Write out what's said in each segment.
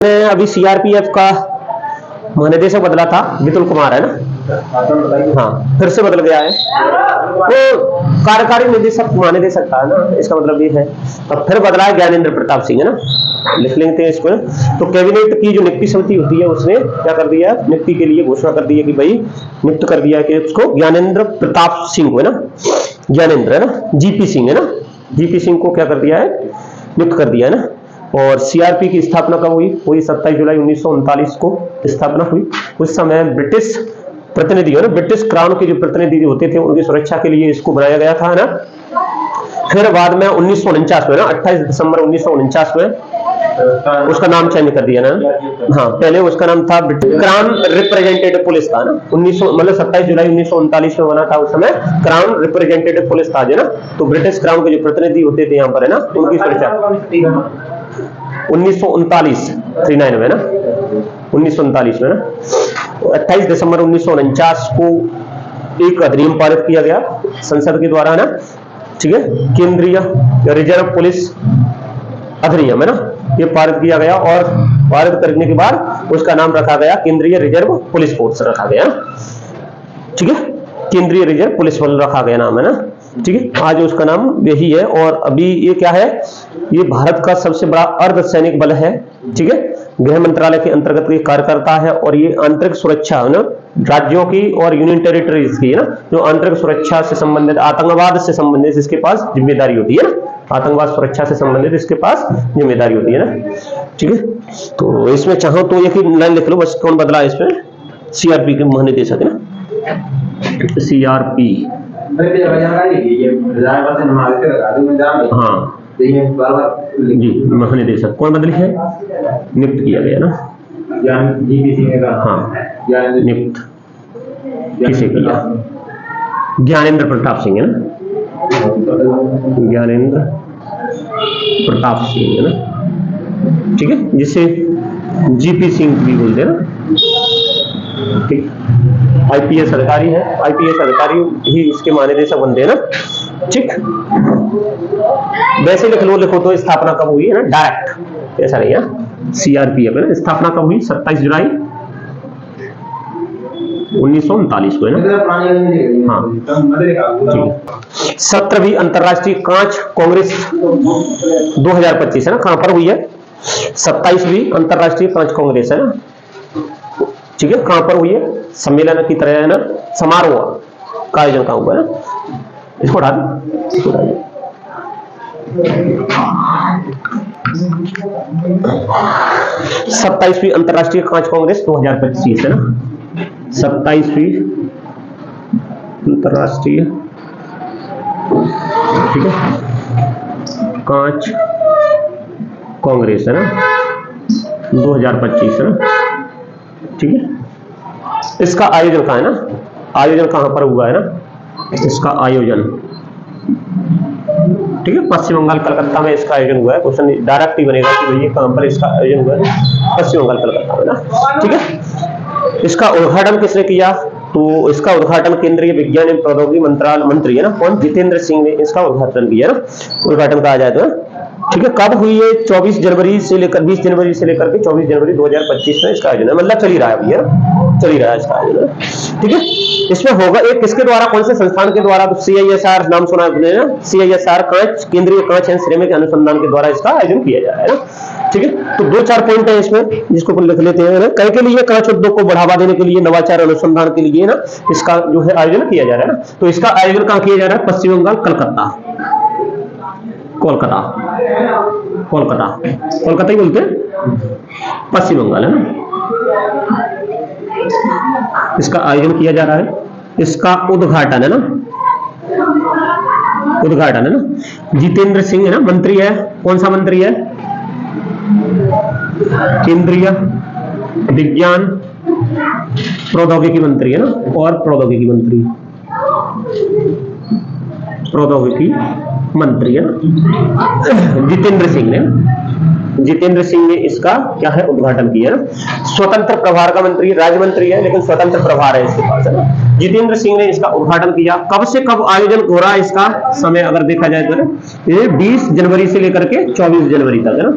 अभी सीआरपीएफ का महानिदेशक बदला था, विपुल कुमार है ना। हाँ, फिर से बदल गया है। तो कार्यकारी निदेशक महानिदेशक था ना, इसका मतलब ये है। अब फिर बदला है ज्ञानेंद्र प्रताप सिंह, है ना, लिख लेते हैं इसको। तो कैबिनेट की जो नियुक्ति समिति होती है उसने क्या कर दिया, नियुक्ति के लिए घोषणा कर दी है कि भाई नियुक्त कर दिया कि उसको ज्ञानेंद्र प्रताप सिंह को, है ना, ज्ञानेंद्र, है ना, जीपी सिंह, है ना, जीपी सिंह को क्या कर दिया है, नियुक्त कर दिया है ना। और सीआरपी की स्थापना कब हुई? 27 जुलाई 1939 को स्थापना हुई। उस समय ब्रिटिश प्रतिनिधि, है ना, ब्रिटिश क्राउन के जो प्रतिनिधि होते थे उनकी सुरक्षा के लिए इसको बनाया गया था, है ना। फिर बाद में 1949 में ना, 28 दिसंबर 1949 में उसका नाम चेंज कर दिया ना। हाँ, पहले उसका नाम था क्राउन रिप्रेजेंटेटिव पुलिस था ना। 27 जुलाई 1939 में बना था। उस समय क्राउन रिप्रेजेंटेटिव पुलिस था, ना। तो ब्रिटिश क्राउन के जो प्रतिनिधि होते थे यहाँ पर, है ना, उनकी सुरक्षा 1939 में ना, 1939 में ना, 28 दिसंबर 1949 को एक अधिनियम पारित किया गया संसद के द्वारा, है ना, ठीक है, केंद्रीय रिजर्व पुलिस अधिनियम, है ना, ये पारित किया गया। और पारित करने के बाद उसका नाम रखा गया केंद्रीय रिजर्व पुलिस फोर्स रखा गया, ठीक है, केंद्रीय रिजर्व पुलिस बल रखा गया नाम, है ना, ठीक है। आज उसका नाम यही है। और अभी ये क्या है, ये भारत का सबसे बड़ा अर्धसैनिक बल है, ठीक है, गृह मंत्रालय के अंतर्गत ये कार्य करता है। और ये आंतरिक सुरक्षा, है ना, राज्यों की और यूनियन टेरिटरीज की, है ना, जो आंतरिक सुरक्षा से संबंधित, आतंकवाद से संबंधित इसके पास जिम्मेदारी होती है ना, आतंकवाद सुरक्षा से संबंधित इसके पास जिम्मेदारी होती है ना, ठीक है। तो इसमें चाहो तो एक ही लाइन लिख लो बस, कौन बदला इसमें, सीआरपी के महानिदेशक, है ना, सीआरपी, हाँ जी, महानिदेशक कौन बदली है, नियुक्त किया गया ना, हाँ, नियुक्त किसे किया, ज्ञानेंद्र प्रताप सिंह, है ना, ज्ञानेंद्र प्रताप सिंह, है ना, ठीक है, जिसे जीपी सिंह भी बोलते हैं ना, ठीक। आईपीएस अधिकारी है, आईपीएस अधिकारी ही इसके महानिदेशक बनते हैं ना, ठीक। वैसे लिख लो, लिखो तो स्थापना कब हुई, है ना, डायरेक्ट ऐसा नहीं है। सीआरपीएफ, है ना, स्थापना कब हुई, 27 जुलाई 1939 को, है ना, हाँ, ठीक। 17वीं अंतरराष्ट्रीय कांच कांग्रेस 2025, है ना, कहां पर हुई है, 27वीं अंतरराष्ट्रीय कांच कांग्रेस, है ना, ठीक है, कहां पर हुई है, सम्मेलन की तरह, है ना, समारोह का आयोजन कहां हुआ है ना, इसको हटा दो, इसको हटा दो। 27वीं अंतरराष्ट्रीय कांच कांग्रेस 2025, है ना, 27वीं अंतरराष्ट्रीय, ठीक है, कांच कांग्रेस, है ना, 2025, है ना, ठीक है। इसका आयोजन कहां है ना, आयोजन कहां पर हुआ है ना, इसका आयोजन, ठीक है, पश्चिम बंगाल कलकत्ता में इसका आयोजन हुआ है। क्वेश्चन डायरेक्ट ही बनेगा कि भैया कहां पर इसका आयोजन हुआ है, पश्चिम बंगाल कलकत्ता में ना, ठीक है। इसका उद्घाटन किसने किया, तो इसका उद्घाटन केंद्रीय विज्ञान एवं प्रौद्योगिकी मंत्रालय मंत्री, है ना, कौन, जितेंद्र सिंह ने इसका उद्घाटन किया ना, उद्घाटन कहा जाए तो, ठीक है। कब हुई है, 24 जनवरी से लेकर 20 जनवरी से लेकर के 24 जनवरी 2025 में इसका आयोजन है, मतलब चल ही रहा है अभी, है, चल ही रहा है इसका आयोजन, ठीक है। इसमें होगा एक किसके द्वारा, कौन से संस्थान के द्वारा, तो सीआईएसआर नाम सुना है ना, सीआईएसआर कांच, केंद्रीय कांच एवं सिरेमिक अनुसंधान के द्वारा इसका आयोजन किया जा रहा है ना, ठीक है। तो 2-4 पॉइंट है इसमें जिसको लिख लेते हैं ना, कई के लिए कांच उद्योग को बढ़ावा देने के लिए, नवाचार अनुसंधान के लिए ना इसका जो है आयोजन किया जा रहा है ना। तो इसका आयोजन कहां किया जा रहा है, पश्चिम बंगाल कलकत्ता, कोलकाता, कोलकाता, कोलकाता ही बोलते हैं, पश्चिम बंगाल, है ना, इसका आयोजन किया जा रहा है। इसका उद्घाटन, है ना, उद्घाटन, है ना, जितेंद्र सिंह, है ना, मंत्री है, कौन सा मंत्री है, केंद्रीय विज्ञान प्रौद्योगिकी मंत्री, है ना, और प्रौद्योगिकी मंत्री, प्रौद्योगिकी मंत्री, है ना, जितेंद्र सिंह ने जितेंद्र सिंह ने इसका क्या है उद्घाटन किया ना। स्वतंत्र प्रभार का मंत्री, राज्य मंत्री है लेकिन स्वतंत्र प्रभार है इसके पास है ना। जितेंद्र सिंह ने इसका उद्घाटन किया। कब से कब आयोजन हो रहा है इसका समय अगर देखा जाए तो ना, ये 20 जनवरी से लेकर के 24 जनवरी तक है ना।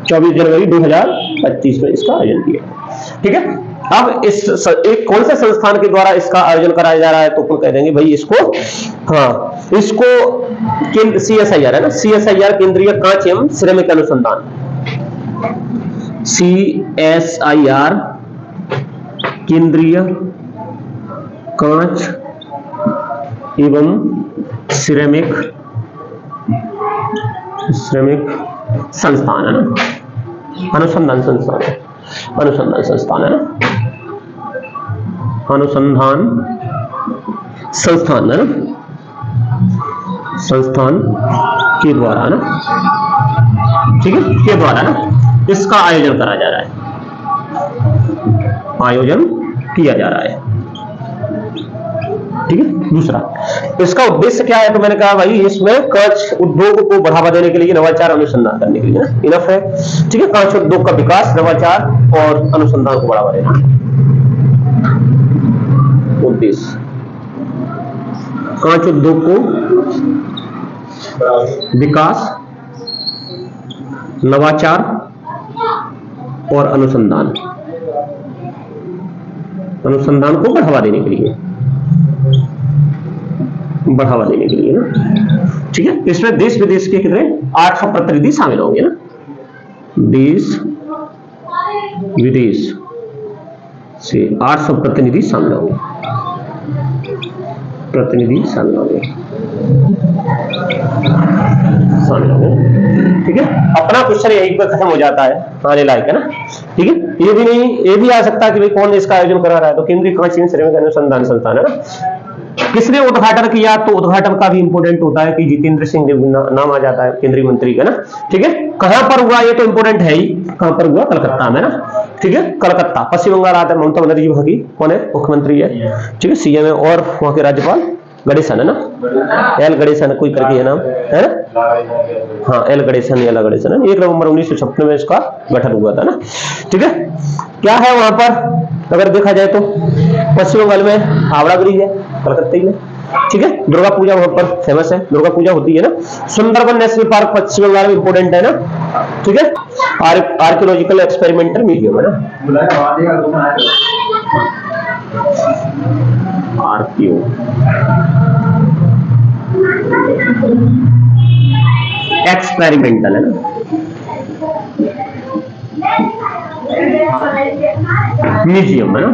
24 जनवरी 2025 में इसका आयोजन किया। ठीक है, अब इस एक कौन से संस्थान के द्वारा इसका आयोजन कराया जा रहा है, तो अपन कह देंगे भाई इसको, हाँ इसको CSIR है ना, CSIR केंद्रीय कांच एवं सिरेमिक अनुसंधान, CSIR केंद्रीय कांच एवं सिरेमिक संस्थान है ना, अनुसंधान संस्थान है, अनुसंधान संस्थान है ना, अनुसंधान संस्थान है ना, संस्थान के द्वारा ना, ठीक है, के द्वारा ना इसका आयोजन करा जा रहा है, आयोजन किया जा रहा है। ठीक है, दूसरा इसका उद्देश्य क्या है, तो मैंने कहा भाई इसमें कांच उद्योग को बढ़ावा देने के लिए, नवाचार अनुसंधान करने के लिए ना, इनफ है। ठीक है, कांच उद्योग का विकास, नवाचार और अनुसंधान को बढ़ावा देना उद्देश्य। कांच उद्योग को विकास, नवाचार और अनुसंधान को बढ़ावा देने के लिए, बढ़ावा देने के लिए ना। ठीक है, इसमें देश विदेश के कितने 800 प्रतिनिधि शामिल होंगे ना, देश विदेश से 800 प्रतिनिधि शामिल होंगे, प्रतिनिधि शामिल होंगे। ठीक है, अपना क्वेश्चन यहीं पर खत्म हो जाता है, आने लायक है ना। ठीक है, ये भी नहीं, ये भी आ सकता है कि भाई कौन इसका आयोजन करा रहा है, तो केंद्रीय कांच एवं सिरेमिक अनुसंधान संस्थान है ना। किसने उद्घाटन किया, तो उद्घाटन का भी इंपोर्टेंट होता है कि जितेंद्र सिंह नाम आ जाता है केंद्रीय मंत्री का ना। ठीक है, कहां पर हुआ ये तो इंपोर्टेंट है ही, कहां पर हुआ, कलकत्ता में ना। ठीक है, कलकत्ता, पश्चिम बंगाल आता है, ममता बनर्जी वहां की कौन है, मुख्यमंत्री है। ठीक है, CM है, और वहां के राज्यपाल गणेशन है ना, एल गणेशन कोई करके है नाम है ना, हाँ एल गणेशन या गणेशन है। 1 नवंबर 1956 में इसका गठन हुआ था ना। ठीक है, क्या है वहां पर अगर देखा जाए तो पश्चिम बंगाल में हावड़ा ब्रिज है, कलकत्ता में। ठीक है, दुर्गा पूजा वहां पर फेमस है, दुर्गा पूजा होती है ना। सुंदरबन नेशनल पार्क पश्चिम बंगाल में इंपोर्टेंट है ना। ठीक है, आर्कियोलॉजिकल एक्सपेरिमेंटल म्यूजियम है ना, आर्कियो एक्सपेरिमेंटल है ना, म्यूजियम है ना,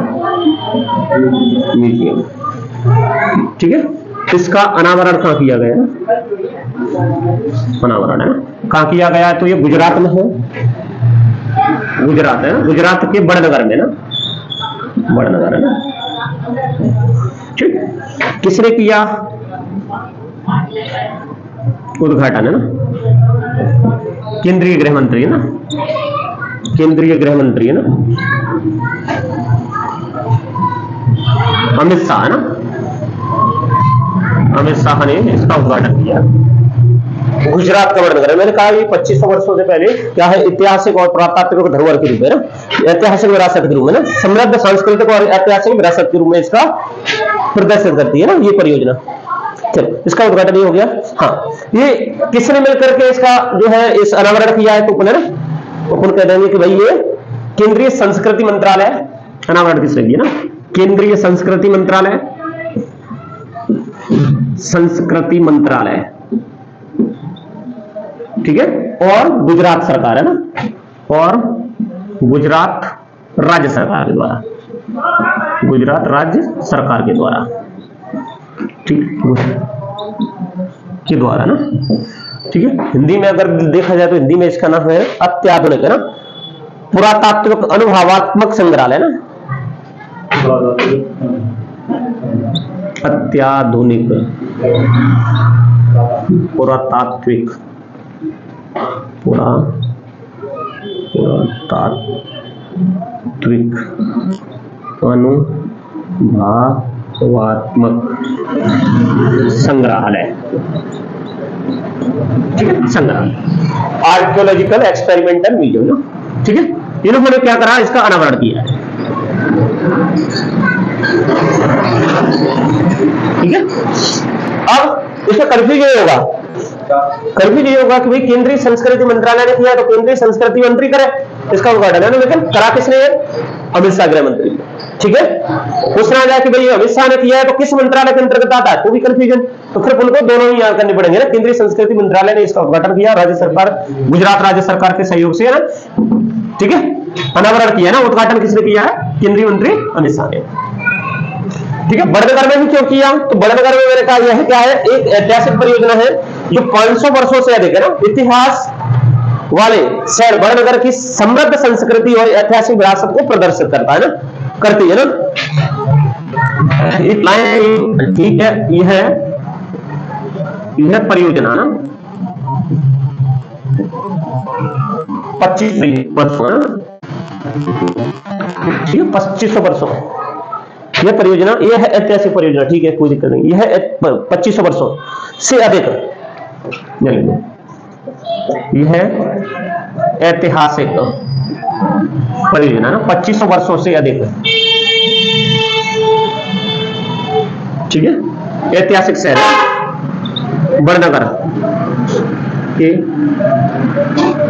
म्यूजियम। ठीक है, इसका अनावरण कहां किया गया है, अनावरण है ना, कहां किया गया है, तो ये गुजरात में है, गुजरात है ना, गुजरात के बड़नगर में ना, बड़नगर है ना। ठीक, किसने किया उद्घाटन है ना, केंद्रीय गृह मंत्री है ना, केंद्रीय गृह मंत्री है ना, अमित शाह है ना, अमित शाह ने इसका उद्घाटन किया। गुजरात का बड़नगर, मैंने कहा ये 2500 वर्षों से पहले क्या है, ऐतिहासिक और पुरातात्विक धरोहर के रूप में ना, ऐतिहासिक विरासत के रूप में ना, समृद्ध सांस्कृतिक और ऐतिहासिक विरासत के रूप में इसका प्रदर्शित करती है ना ये परियोजना। चलो, इसका उद्घाटन ये हो गया। हाँ, ये किसने मिलकर के इसका जो है इस अनावरण किया है, तो अपन है ना, अपन कह देंगे कि भाई ये केंद्रीय संस्कृति मंत्रालय, अनावरण किसने किया ना, केंद्रीय संस्कृति मंत्रालय, संस्कृति मंत्रालय। ठीक है, और गुजरात सरकार है ना, और गुजरात राज्य सरकार के द्वारा, गुजरात राज्य सरकार के द्वारा, ठीक के द्वारा ना। ठीक है, हिंदी में अगर देखा जाए तो हिंदी में इसका नाम है अत्याधुनिक है ना, पुरातात्विक अनुभवात्मक संग्रहालय ना, अत्याधुनिक पुरातात्विक, पुरातात्विक अनुभवात्मक संग्रहालय। ठीक है, संग्रह आर्कियोलॉजिकल एक्सपेरिमेंटल म्यूजियम ना, ठीक है। इन्होंने क्या करा, इसका अनावरण किया है, ठीक है। अब इसका कंफ्यूजन ये होगा, कि भाई केंद्रीय संस्कृति मंत्रालय ने किया तो केंद्रीय संस्कृति मंत्री करे इसका उद्घाटन, है ना, लेकिन करा किसने है, अमित शाह गृह मंत्री, ठीक है। पूछना जाए कि भाई अमित शाह ने किया है तो किस मंत्रालय के अंतर्गत आता है, तो भी कंफ्यूजन, तो फिर उनको दोनों ही याद करने पड़ेंगे ना। केंद्रीय संस्कृति मंत्रालय ने इसका उद्घाटन किया, राज्य सरकार, गुजरात राज्य सरकार के सहयोग से, है ना, ठीक है। अनावरण किया ना, उद्घाटन किसने किया है, केंद्रीय मंत्री अमित शाह ने, ठीक है। बड़नगर में भी क्यों किया, तो बड़नगर में मैंने कहा यह है क्या है, एक ऐतिहासिक परियोजना है जो 500 वर्षों से अधिक है ना इतिहास वाले शहर बड़नगर की समृद्ध संस्कृति और ऐतिहासिक विरासत को प्रदर्शित करता है ना, करती है ना। एक लाइन, ठीक है, यह परियोजना ना 25 वर्षों, 2500 वर्षों यह परियोजना, यह है ऐतिहासिक परियोजना, ठीक है, कोई दिक्कत नहीं। यह 2500 वर्षों से अधिक, यह ऐतिहासिक परियोजना ना 2500 वर्षों से अधिक, ठीक है। ऐतिहासिक शहर बड़नगर के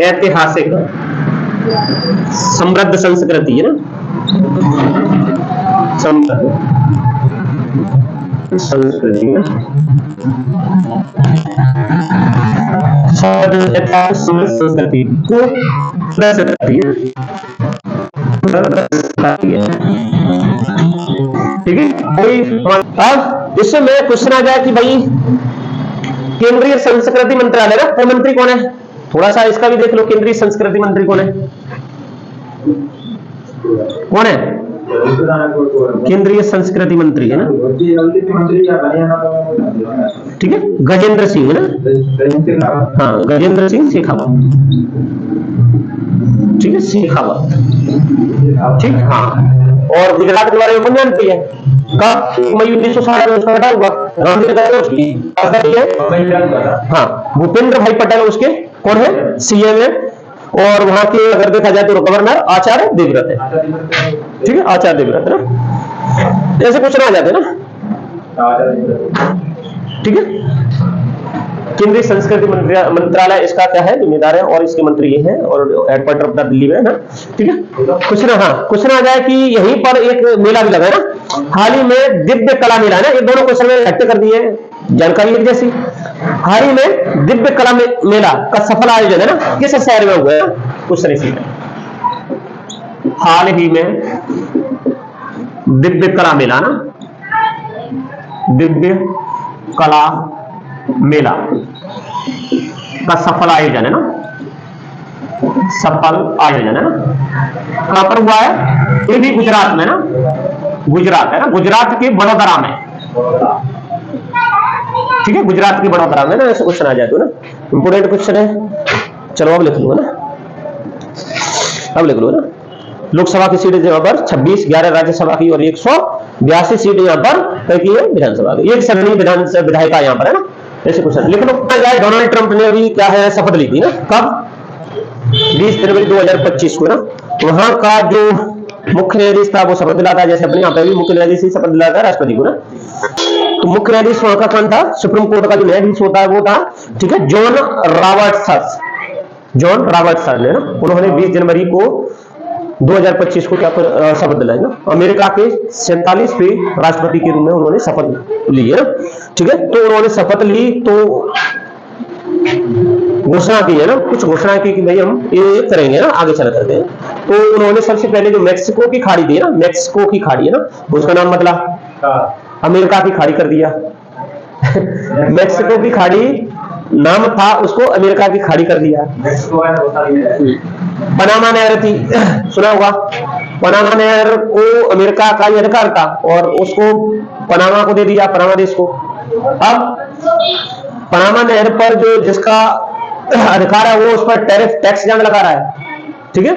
ऐतिहासिक समृद्ध संस्कृति है ना, संस्कृति को प्रदर्शित करती है, ठीक है। अब इससे मैं क्वेश्चन आ जाए कि भाई केंद्रीय संस्कृति मंत्रालय ना, तो मंत्री कौन है, थोड़ा सा इसका भी देख लो, केंद्रीय संस्कृति मंत्री कौन है, कौन है केंद्रीय संस्कृति मंत्री, है ना, ठीक है, गजेंद्र सिंह, है ना, हाँ, गजेंद्र सिंह शेखावत, ठीक है, शेखावत, ठीक, हाँ। और गुजरात के बारे में कौन जानती है, कब, मई 1960 में उसका हटा हुआ, हाँ, भूपेंद्र भाई पटेल उसके कौन है, सीएम है, और वहां के अगर देखा जाए तो गवर्नर आचार्य देवव्रत है, ठीक है, आचार्य देवव्रत है ना, ऐसे कुछ आ जाते ना, ठीक है। केंद्रीय संस्कृति मंत्रालय इसका क्या है, जिम्मेदार है, और इसके मंत्री ये है, और हेडक्वार्टर अपना दिल्ली में है ना, ठीक है। क्वेश्चन आ जाए कि यहीं पर एक मेला भी लगा है ना, हाल ही में दिव्य कला मेला है ना, ये दोनों क्वेश्चन में इकट्ठे कर दिए, जानकारी एक जैसी। हाल ही में दिव्य कला मेला का सफल आयोजन है ना, किस शहर में हुआ है, क्वेश्चन इसी में, हाल ही में दिव्य कला मेला ना, दिव्य कला मेला का सफल आयोजन है ना, सफल आयोजन है ना, कहां पर हुआ है, ये भी गुजरात में ना, गुजरात है ना, गुजरात के वडोदरा में, ठीक है, गुजरात की वडोदरा में ना, ऐसे क्वेश्चन आ जाए तो ना, इंपोर्टेंट क्वेश्चन है। चलो अब लिख लो ना, अब लिख लो ना, लोकसभा की सीटें यहाँ पर 26, 11 राज्यसभा की और 182 सीटें यहाँ पर तय की है विधानसभा की, एक सरणी विधायिका यहाँ पर है ना, ऐसे क्वेश्चन लिख लो। डोनाल्ड ट्रंप ने अभी क्या है, शपथ ली थी ना, कब, 20 जनवरी 2025 को ना, वहां का जो मुख्य न्यायाधीश था वो शपथ दिलाता है, जैसे अपने यहाँ पे भी मुख्य न्यायाधीश ही शपथ दिलाता है राष्ट्रपति को ना, तो मुख्य न्यायाधीश वहां का कौन था, सुप्रीम कोर्ट का जो न्यायाधीश होता है वो था, ठीक है, जॉन रॉबर्ट्स ने ना, उन्होंने 20 जनवरी को 2025 को क्या शपथ दिलाई ना, अमेरिका के 47वें राष्ट्रपति के रूप में उन्होंने शपथ ली है ना, ठीक है। तो उन्होंने शपथ ली तो घोषणा की है ना, कुछ घोषणा की कि भाई हम ये करेंगे ना आगे चल करके। तो उन्होंने सबसे पहले जो मैक्सिको की खाड़ी थी ना, मैक्सिको की खाड़ी है ना, उसका नाम बदला, अमेरिका की खाड़ी कर दिया। मैक्सिको की खाड़ी नाम था, उसको अमेरिका की खाड़ी कर दिया। पनामा नहर थी, सुना होगा, पनामा नहर को अमेरिका का ही अधिकार था और उसको पनामा को दे दिया, पनामा देश को। अब पनामा नहर पर जो जिसका अधिकार है वो उस पर टैक्स जान लगा रहा है, ठीक है,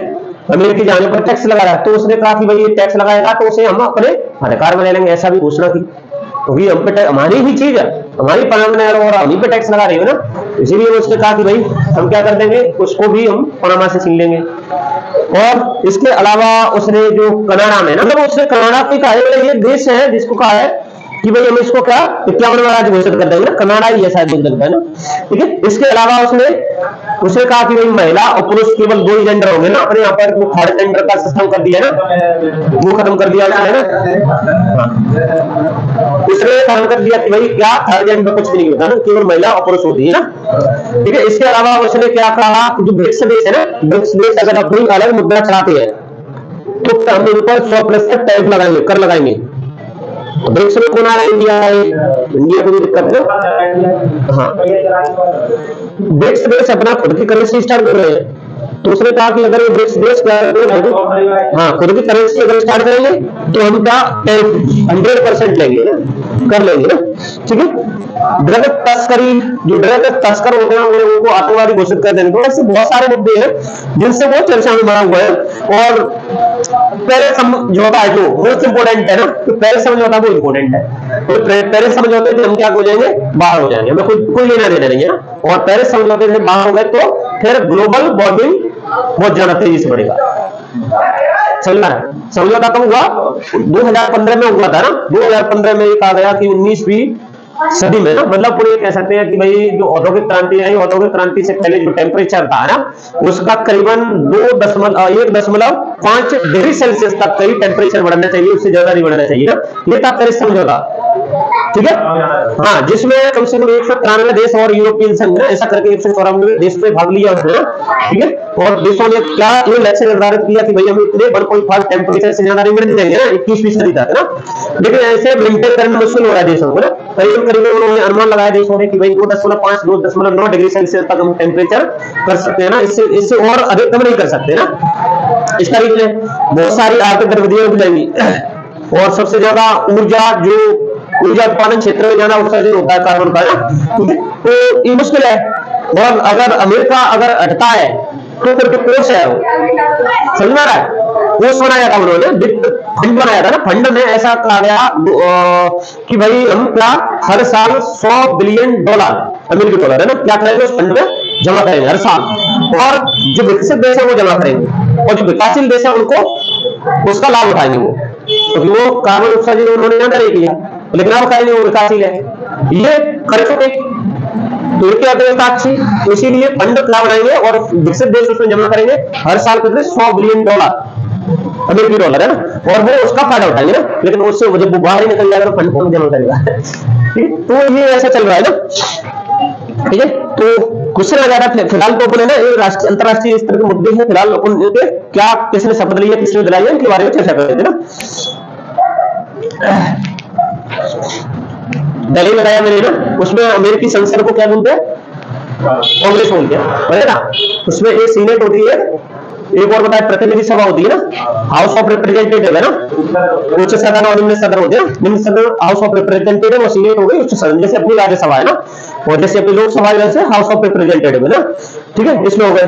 अमेरिकी जाने पर टैक्स लगा रहा है। तो उसने कहा कि भाई ये टैक्स लगाएगा तो उसे हम अपने अधिकार में ले लेंगे, ऐसा भी घोषणा की, क्योंकि हम पे हमारी ही चीज है, हमारी पनामा नहर और हम ही पे टैक्स लगा रही हो ना, इसीलिए उसने कहा कि भाई हम क्या कर देंगे, उसको भी हम पनामा से छीन लेंगे। और इसके अलावा उसने जो कनाडा में, मतलब उसने कनाडा को कहा है ये देश है जिसको कहा है कि भाई हम इसको क्या 51वां राज्य घोषित कर देंगे ना, कनाडा ही है शायद मुझे लगता है ना, ठीक है। इसके अलावा उसने कहा कि भाई महिला और पुरुष केवल 2 ही जेंडर होंगे ना, अपने यहाँ पर वो थर्ड जेंडर का सिस्टम कर दिया ना, वो खत्म कर दिया उसने ना, उसने खत्म कर दिया कि भाई क्या थर्ड जेंडर कुछ भी नहीं होता ना, केवल महिला और पुरुष होती है ना, ठीक है। इसके अलावा उसने क्या कहा, जो ब्रिक्स देश है ना, ब्रिक्स देश अगर अपनी अलग मुद्रा चलाते हैं तो हम इन पर 100% टैक्स लगाएंगे, कर लगाएंगे। तो ब्रिक्स में कौन आ रहा है, इंडिया है, इंडिया को भी दिक्कत है। हाँ, ब्रिक्स देश अपना खुद की करेंसी स्टार्ट कर रहे हैं, तो उसने कहा कि अगर ये ब्रिक्स देश क्या हाँ खुद की करेंसी अगर स्टार्ट करेंगे तो हम क्या 100% लेंगे ना, कर लेंगे ना, ठीक है। ड्रग तस्करी, जो ड्रग तस्कर होते हैं उनको आतंकवादी घोषित कर देंगे। तो ऐसे बहुत सारे मुद्दे हैं जिनसे वो चर्चा में बना हुआ है। और पेरिस समझौता है जो मोस्ट इंपोर्टेंट है ना, तो पेरिस समझौता वो इंपोर्टेंट है। तो पेरिस समझौते से हम क्या हो जाएंगे, बाहर हो जाएंगे, हमें कोई लेना देना नहीं है ना। और पेरिस समझौते से बाहर हो गए तो फिर ग्लोबल वार्मिंग बहुत ज्यादा तेजी से बढ़ेगा। समझौता कब हुआ, 2015 में हुआ था ना। 2015 में ये कहा गया कि 19वीं सदी में ना, मतलब पूरे कह सकते हैं कि भाई जो औद्योगिक क्रांति आई, औद्योगिक क्रांति से पहले जो टेम्परेचर था ना, उसका करीबन 1.5 डिग्री सेल्सियस तक कहीं टेम्परेचर बढ़ना चाहिए, उससे ज्यादा नहीं बढ़ना चाहिए ना। ये था पेरिस समझौता, ठीक है। हाँ, जिसमें कम से कम 193 देश और यूरोपियन संघ ने ऐसा करके 194 देश में भाग लिया उसने, ठीक है। और देशों ने क्या ये लक्ष्य निर्धारित किया कि भाई हम इतने 1.5 टेम्परेचर से ज्यादा नहीं बढ़ने देंगे ना 21वीं सदी तक ना। लेकिन ऐसे मेंटेन करना मुश्किल हो रहा है देशों को ना। करीबन उन्होंने अनुमान लगाया देशों ने कि भाई 2.5 2.9 डिग्री सेल्सियस तक हम टेम्परेचर कर सकते हैं ना, इससे और अधिक कम नहीं कर सकते ना। इस तरीके से बहुत सारी आर्थिक गतिविधियां हो जाएंगी। और सबसे ज्यादा ऊर्जा उत्पादन क्षेत्र में ज्यादा उत्सर्जन होता है कार्बन का ना, तो ये मुश्किल है। और अगर अमेरिका अगर हटता है तो फिर कोर्स है वो, समझ में आ रहा है। कोर्स बनाया था उन्होंने, फंड बनाया था ना। फंड में ऐसा कहा गया कि भाई हम क्या हर साल $100 बिलियन अमेरिकी डॉलर है ना, क्या करेंगे उस फंड में जमा करेंगे हर साल। और जो विकसित देश है वो जमा करेंगे और जो विकासशील देश है उनको उसका लाभ उठाएंगे वो, क्योंकि वो कार्बन उत्सर्जन उन्होंने ज्यादा नहीं किया, लेकिन अब कहेंगे वो विकासशील है, ये कर चुके। तो ये क्या अर्थव्यवस्था अच्छी, तो इसीलिए फंड क्या बनाएंगे और विकसित देश उसमें जमा करेंगे हर साल कितने $100 बिलियन अमेरिकी डॉलर है ना, और वो उसका फायदा उठाएंगे ना। लेकिन उससे जब वो बाहर ही निकल जाएगा तो फंड कौन जमा करेगा, ठीक। तो ये ऐसा चल रहा है ना, ठीक है। तो क्वेश्चन आ जाता है फिलहाल तो अपने ना ये अंतरराष्ट्रीय स्तर के मुद्दे हैं, फिलहाल उनके क्या किसने शपथ लिया, किसने दिलाई है, इनके बारे में चर्चा कर रहे थे ना। दलील लगाया मैंने ना, उसमें अमेरिकी संसद को क्या बोलते हैं, कांग्रेस बोलते हैं ना। उसमें एक सीनेट होती है, एक और बताया प्रतिनिधि सभा होती है ना, हाउस ऑफ रिप्रेजेंटेटिव है ना, उच्च सदन और निम्न सदन होते हैं। निम्न सदन हाउस ऑफ रिप्रेजेंटेटिव और सीनेट हो गई उच्च सदन, जैसे अपनी राज्यसभा है ना, और जैसे अपनी लोकसभा वैसे हाउस ऑफ रिप्रेजेंटेटिव है ना, ठीक है। इसमें हो गए।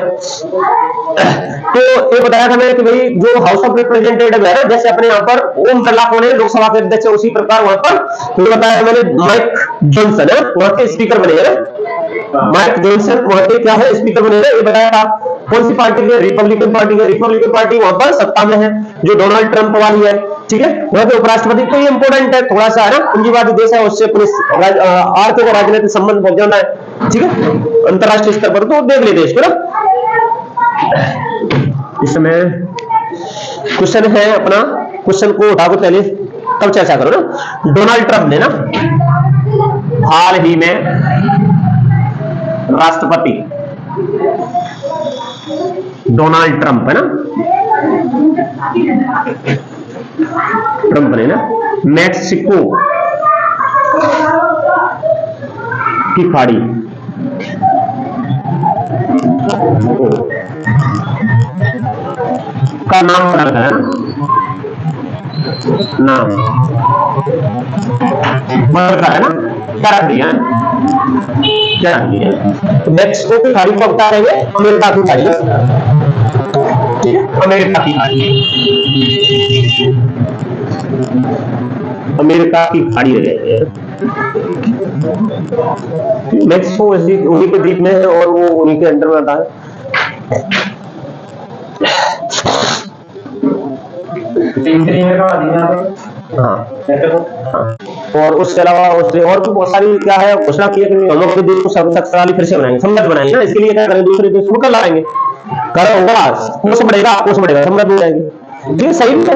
तो ये बताया था मैंने कि भाई जो हाउस ऑफ रिप्रेजेंटेटिव है ना, जैसे अपने यहाँ पर ओम बिरला कौन है लोकसभा के अध्यक्ष, उसी प्रकार वहां पर तो बताया मैंने माइक जॉनसन है वहां के स्पीकर बने हैं। माइक जॉनसन वहां के क्या है, स्पीकर बने हैं। ये बताया था कौन सी पार्टी के, रिपब्लिकन पार्टी के। रिपब्लिकन पार्टी वहां पर सत्ता में है, जो डोनाल्ड ट्रंप वाली है, ठीक है। वहां के उपराष्ट्रपति, तो ये इंपोर्टेंट है थोड़ा सा है ना, पूंजीवादी देश है, उससे अपने आर्थिक और राजनीतिक संबंध बहुत ज्यादा है, ठीक है, अंतरराष्ट्रीय स्तर पर। तो देख लेते इसको ना। इसमें क्वेश्चन है अपना, क्वेश्चन को उठा को पहले तब चर्चा करो ना। डोनाल्ड ट्रंप ने ना हाल ही में राष्ट्रपति डोनाल्ड ट्रंप है ना, ट्रंप ने ना मैक्सिको की खाड़ी का नाम बदल है, नाम बदल है ना, क्या रख दिया, क्या रख दिया। तो मैक्सिको की खाड़ी को बता रहे हैं अमेरिका की खाड़ी, ठीक है, अमेरिका की खाड़ी, अमेरिका की खाड़ी है, मैक्सिको उन्हीं के द्वीप में है और वो उन्हीं के अंडर में आता है। हाँ, और उसके अलावा और भी बहुत सारी क्या है घोषणा की है कि हम अपने देश को शक्तिशाली फिर से बनाएंगे, समृद्ध बनाएंगे ना। इसके लिए क्या करें, दूसरे देश को कर लाएंगे, कर होगा, कोष बढ़ेगा, समृद्ध हो जाएंगे। ये सही है।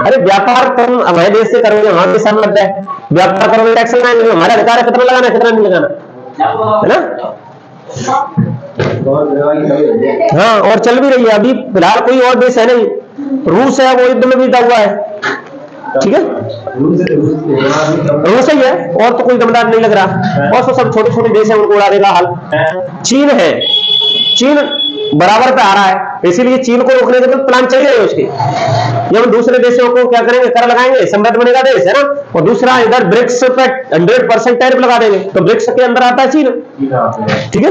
अरे व्यापार तुम हमारे देश से करोगे, वहां पे समृद्ध है, व्यापार करोगे टैक्स लगाएंगे, हमारा अधिकार है कितना लगाना है कितना नहीं लगाना, है ना। हाँ, और चल भी रही है अभी फिलहाल, कोई और देश है नहीं, रूस है, वो युद्ध में भी दबा है, ठीक है, रूस ही है, और तो कोई दमदार नहीं लग रहा, और तो सब छोटे छोटे देश है, उनको उड़ा देगा हाल। चीन है, चीन बराबर पे आ रहा है, इसीलिए चीन को रोकने के लिए प्लान चल रहे हैं उसके, ये हम दूसरे देशों को क्या करेंगे, कर लगाएंगे, समृद्ध बनेगा देश, है ना। और दूसरा इधर ब्रिक्स पे 100% टैरिफ लगा देंगे, तो ब्रिक्स के अंदर आता है चीन, ठीक है।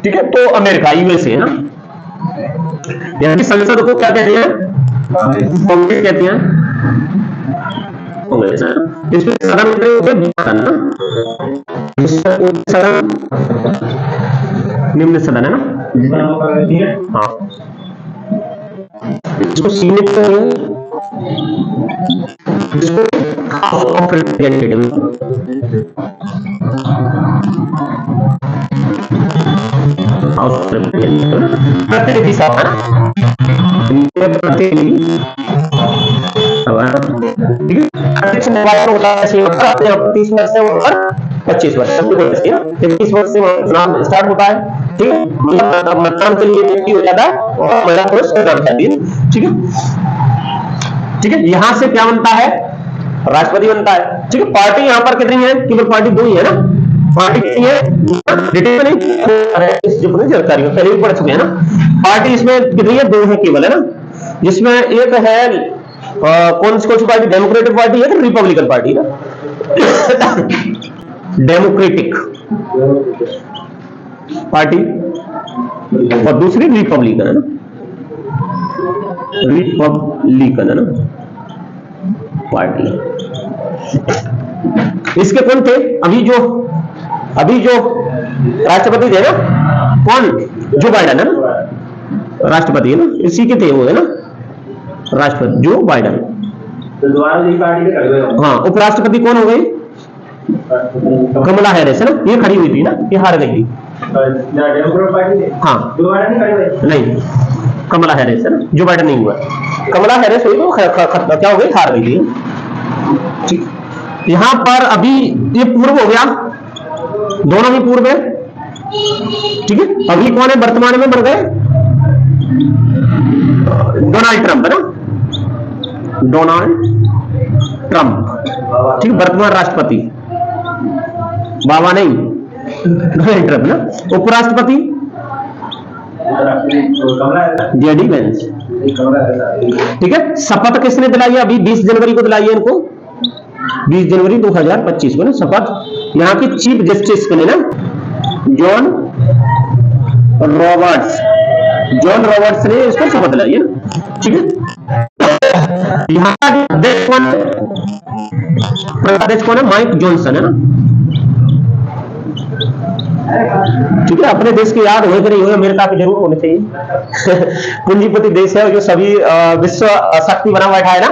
ठीक है, तो अमेरिका यूएसए है ना, यहाँ की संसद को क्या कहते हैं, कांग्रेस कहते हैं, कांग्रेस है। इसमें सदन करना, सदन निम्न सदन है ना, हाँ, इसको सीनेट इसको house of representative, house of representative प्रतिनिधि सभा, प्रतिनिधि सभा, ठीक है। अध्यक्ष निर्वाचन होता है 30 वर्ष से ऊपर 25 वर्ष, 20 वर्ष से चुनाव स्टार्ट होता है, ठीक है। मतदान के लिए व्यक्ति हो जाता है और महिला पुरुष चुनाव करती है, ठीक है, ठीक है। यहां से क्या बनता है, राष्ट्रपति बनता है, ठीक है। पार्टी यहां पर कितनी है, केवल पार्टी 2 ही है ना, पार्टी कितनी है, डिटेल में नहीं, जो जानकारी हो पहले भी पढ़ चुके हैं ना। पार्टी इसमें कितनी है, 2 है केवल, है ना, जिसमें एक है कौन सी पार्टी, डेमोक्रेटिक पार्टी है कि रिपब्लिकन पार्टी ना, डेमोक्रेटिक पार्टी और दूसरी रिपब्लिकन, है ना, रिपब्लिकन, है ना पार्टी। इसके कौन थे, अभी जो राष्ट्रपति थे ना, कौन, जो बाइडेन है ना, राष्ट्रपति है ना, इसी के थे वो, है ना, राष्ट्रपति जो बाइडेन, हाँ। उपराष्ट्रपति कौन हो गई, कमला हैरिस, है ना, ये खड़ी हुई थी ना, ये हार गई थी, हाँ, नहीं, कमला हैरिस, है ना, जो बाइडेन नहीं हुआ, कमला हैरिस हुई तो क्या हो गई, हार गई थी। यहां पर अभी ये पूर्व हो गया, दोनों ही पूर्व है, ठीक है। अभी कौन है वर्तमान में बन गए, डोनाल्ड ट्रंप, है ना, डोनाल्ड ट्रंप, ठीक है, वर्तमान राष्ट्रपति, बाबा नहीं, डोनाल्ड ट्रंप ना। उपराष्ट्रपति जेडी वेंस, ठीक है। शपथ किसने दिलाई है, अभी 20 जनवरी को दिलाई है इनको, 20 जनवरी 2025 को ना शपथ, यहाँ की चीफ जस्टिस के लिए ना, जॉन रॉबर्ट्स ने इसको शपथ दिलाई है, ठीक है। यहाँ का अध्यक्ष कौन है, माइक जॉनसन, है ना, ठीक है। अपने देश की याद हो कि नहीं हो, अमेरिका की जरूर होनी चाहिए। पूंजीपति देश है जो सभी विश्व शक्ति बना बैठा है ना,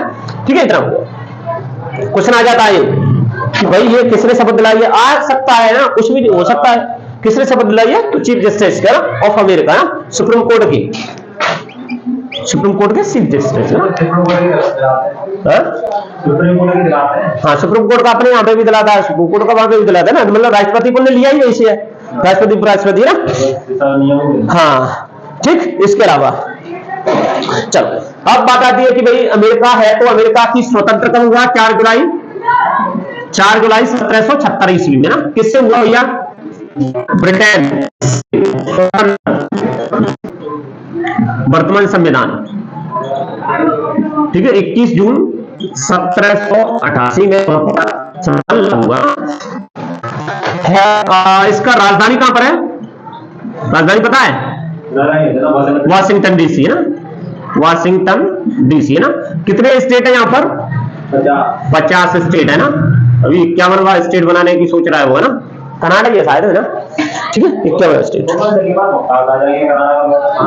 ठीक है। इतना क्वेश्चन आ जाता है कि भाई ये किसने शपथ दिलाई है, आ सकता है ना, कुछ भी हो सकता है, किसने शपथ दिलाई है, तो चीफ जस्टिस का ऑफ अमेरिका ना, सुप्रीम कोर्ट के चीफ जस्टिस, हाँ, सुप्रीम कोर्ट का अपने यहाँ पे भी दिलाता है, सुप्रीम कोर्ट का वहां पे भी दिलाता है ना, मतलब राष्ट्रपति को ने लिया ही ऐसे है, राष्ट्रपति उपराष्ट्रपति ना, हाँ, ठीक। इसके अलावा चलो अब बात आती है कि भाई अमेरिका है, तो अमेरिका की स्वतंत्रता हुआ 4 जुलाई 1776 ईस्वी में ना, किससे हुआ भैया, ब्रिटेन, वर्तमान संविधान, ठीक है, 21 जून 1788 में हुआ है। इसका राजधानी कहां पर है? राजधानी पता है? वाशिंगटन डीसी है ना, वाशिंगटन डीसी है ना। कितने स्टेट है यहाँ पर? 50 स्टेट है ना। अभी 51वां स्टेट बनाने की सोच रहा है वो, है ना, कर्नाटक ये शायद है ना, ठीक है, 51वां स्टेट।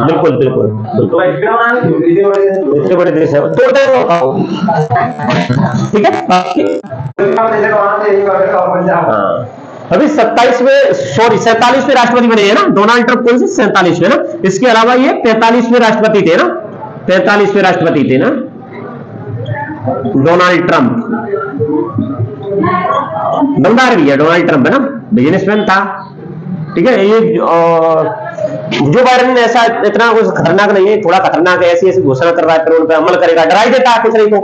बिल्कुल बिल्कुल बिल्कुल, इतने बड़े देश है, तोड़ते हैं, ठीक है। अभी 47वें राष्ट्रपति बने हैं ना डोनाल्ड ट्रंप, कौन से 47वें ना। इसके अलावा ये 45वें राष्ट्रपति थे ना, 45वें राष्ट्रपति थे ना डोनाल्ड ट्रंप। दमदार भी है डोनाल्ड ट्रंप, है ना, बिजनेसमैन था, ठीक है। ये जो बाइडेन ऐसा इतना कुछ खतरनाक नहीं है, थोड़ा खतरनाक है, ऐसी ऐसी घोषणा कर रहा है, फिर उन पर अमल करेगा, डराई देता है किसी को,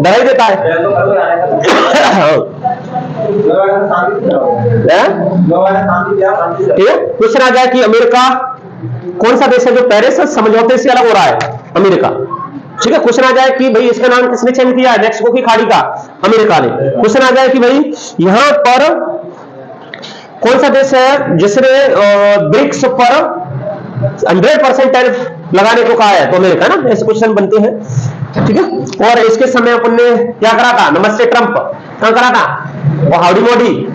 डराई देता है। ठीक है, क्वेश्चन आ गया कि अमेरिका कौन सा देश है जो पेरिस समझौते से अलग हो रहा है? अमेरिका, ठीक है। क्वेश्चन आ जाए कि भाई इसका नाम किसने चयन किया है? मैक्सिको की खाड़ी का, अमेरिका ने। क्वेश्चन आ जाए कि भाई यहां पर कौन सा देश है जिसने ब्रिक्स पर 100% टैरिफ लगाने को कहा है? तो अमेरिका ना। ऐसे क्वेश्चन बनते हैं, ठीक है। और इसके समय अपन ने क्या करा था? नमस्ते ट्रंप कहां करा था? और हाउडी मोदी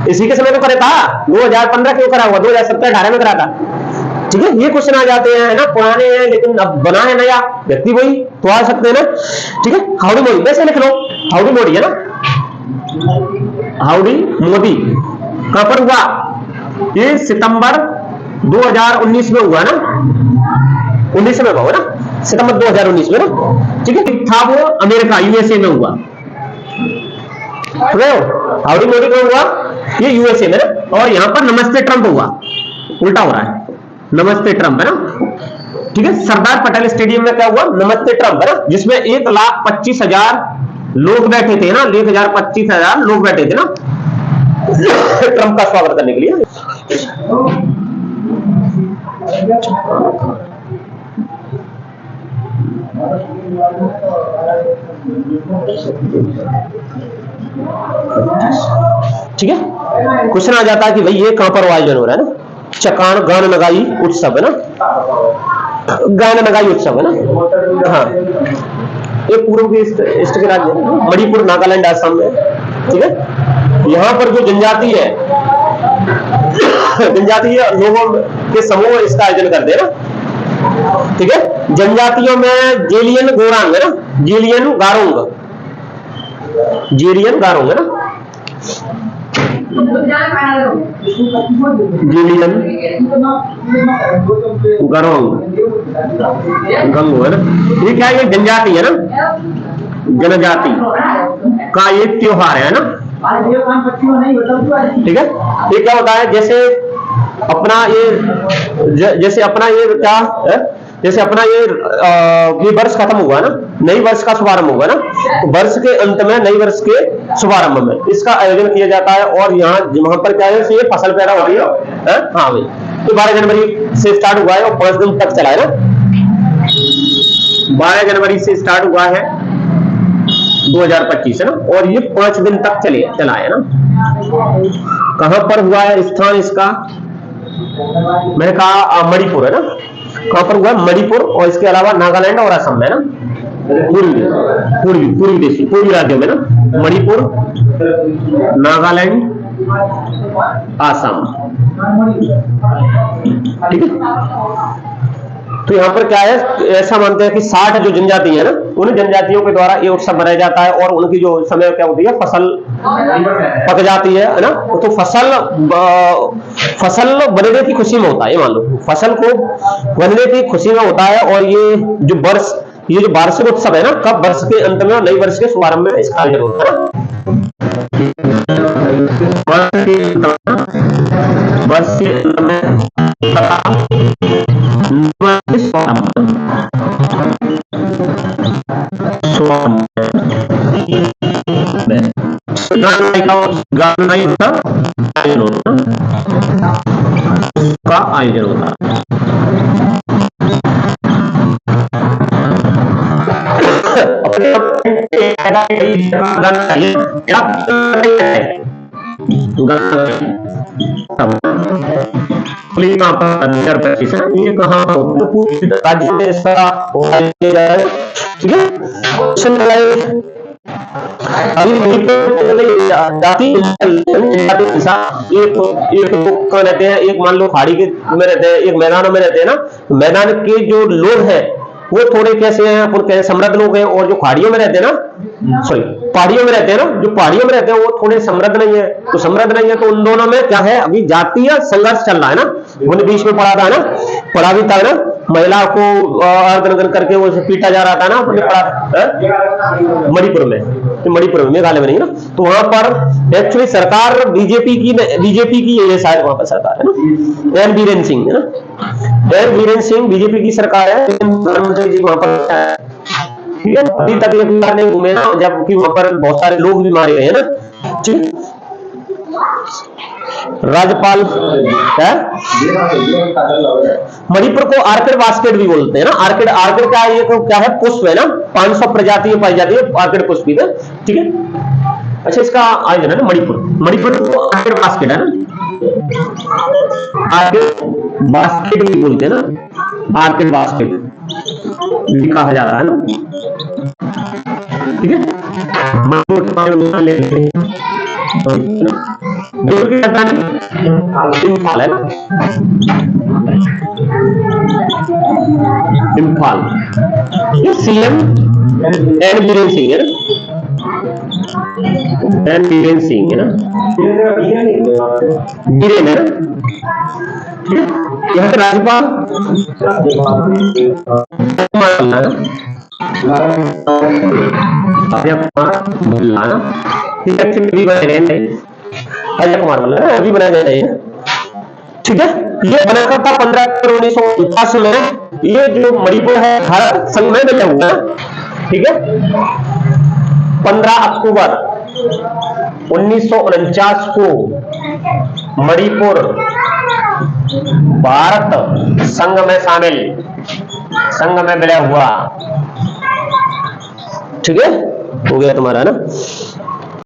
इसी के समय तो करे था। 2015 क्यों करा हुआ? 2017-18 में करा था, ठीक है। ये क्वेश्चन आ जाते हैं, है ना, पुराने हैं लेकिन अब बना है नया व्यक्ति, वही तो आ सकते हैं ना, ठीक है। हाउडी मोदी वैसे लिख लो, हाउडी मोदी, है ना, हाउडी मोदी कहां पर हुआ? ये सितंबर 2019 में हुआ ना, 19 में हुआ ना, सितंबर 2019 में ना, ठीक है। था वो अमेरिका, यूएसए में हुआ। हाउडी मोदी कहां हुआ? ये यूएसए में ना। और यहां पर नमस्ते ट्रंप हुआ, उल्टा हो रहा है, नमस्ते ट्रंप, है ना, ठीक है। सरदार पटेल स्टेडियम में क्या हुआ? नमस्ते ट्रंप, है ना, जिसमें 1,25,000 लोग बैठे थे ना, 1,25,000 लोग बैठे थे ना ट्रंप का स्वागत करने के लिए। ठीक है। क्वेश्चन आ जाता है कि भाई ये कहां पर आयोजन हो रहा है ना? चकान गान नगाई उत्सव, है ना, गान नगाई उत्सव, है ना। हाँ, ये पूर्व के ईस्ट के राज्य मणिपुर, नागालैंड, असम में, ठीक है। यहाँ पर जो जनजातीय लोगों के समूह इसका आयोजन करते हैं ना, ठीक है। जनजातियों में जेलियन गोरांग, है ना, जेलियन गारोंग, जेलियन गारोंग, है ना, जेलियन गारोंग गंगो, है ना। ये क्या है? ये जनजाति है ना, जनजाति का ये त्योहार है ना, ठीक है। ये क्या होता है? जैसे अपना ये क्या है? जैसे अपना ये वर्ष खत्म हुआ ना, नई वर्ष का शुभारंभ होगा ना, तो वर्ष के अंत में नई वर्ष के शुभारंभ में इसका आयोजन किया जाता है। और यहाँ वहां पर क्या है? ये फसल पैदा होती है, हाँ भाई। तो 12 जनवरी से स्टार्ट हुआ है और 5 दिन तक चला है ना, 12 जनवरी से स्टार्ट हुआ है 2025, है ना, और ये 5 दिन तक चला है ना। कहां पर हुआ है स्थान इसका? मैंने कहा मणिपुर, है ना। कहां पर हुआ? मणिपुर, और इसके अलावा नागालैंड और असम में ना, पूर्वी राज्यों में ना, मणिपुर, नागालैंड, असम, ठीक है। तो यहाँ पर क्या है? ऐसा मानते हैं कि 60 जो जनजाति है ना, उन जनजातियों के द्वारा ये उत्सव मनाया जाता है। और उनकी जो समय क्या होती है? फसल पक जाती है ना, तो फसल बनने की खुशी में होता है, ये मान लो, फसल को बनने की खुशी में होता है। और ये जो वार्षिक उत्सव है ना, कब? वर्ष के अंत में और नई वर्ष के शुभारंभ में इसका आयोजन होता है। वर्ष के अंत में का आयोजन होता है। ये कहाँ राज्य में इसका ठीक है। अभी जाति एक रहते हैं, एक मान लो पहाड़ी के में रहते हैं, एक मैदानों में रहते हैं ना। मैदान के जो लोग हैं वो थोड़े कैसे हैं, अपन कैसे समृद्ध लोग हैं, और जो पहाड़ियों में रहते हैं ना, सॉरी पहाड़ियों में रहते हैं ना, जो पहाड़ियों में रहते हैं वो थोड़े समृद्ध नहीं है। तो समृद्ध नहीं है तो उन दोनों में क्या है, अभी जातीय संघर्ष चल रहा है ना। मैंने बीच में पढ़ा था ना, पढ़ा भी था ना, महिला को अर्धनग्न करके वो पीटा जा रहा था ना, अपने पढ़ा मणिपुर में, मेघालय में नहीं ना। तो वहां पर एक्चुअली सरकार बीजेपी की ये शायद वहां पर सरकार है ना, एन बीरेन सिंह है ना, एन बीरेन सिंह बीजेपी की सरकार है। प्रधानमंत्री जी वहां पर ठीक है, अभी तक ये नहीं घूमे ना, जबकि वहां पर बहुत सारे लोग भी मारे गए हैं ना। ठीक, राज्यपाल है मणिपुर को आर्किड बास्केट भी बोलते हैं ना। आर्किड क्या है, ये क्या है, पुष्प है ना, 500 प्रजातियां पाई जाती है आर्किड पुष्प की, ठीक है। अच्छा, इसका आयोजन है ना मणिपुर को आर्किड बास्केट है ना, आर्किड बास्केट भी बोलते हैं ना, आर्किड बास्केट कहा जा रहा है ना, ठीक है। मणिपुर के बारे में ले लेते हैं, इम्फाल है ना, इम्फाल। सीएम एन बीरेन सिंह है ना, एन बीरेन सिंह है ना, बीरेन है ना, यहाँ के राज्यपाल अजय कुमार अभी बनाया जाए, ठीक है। ये बना था 15 अक्टूबर 1949 में। ये जो मणिपुर है भारत संघ में बना हुआ, ठीक है। 15 अक्टूबर 1949 को मणिपुर भारत संघ में शामिल, संघ में मिला हुआ, ठीक है। हो गया तुम्हारा ना।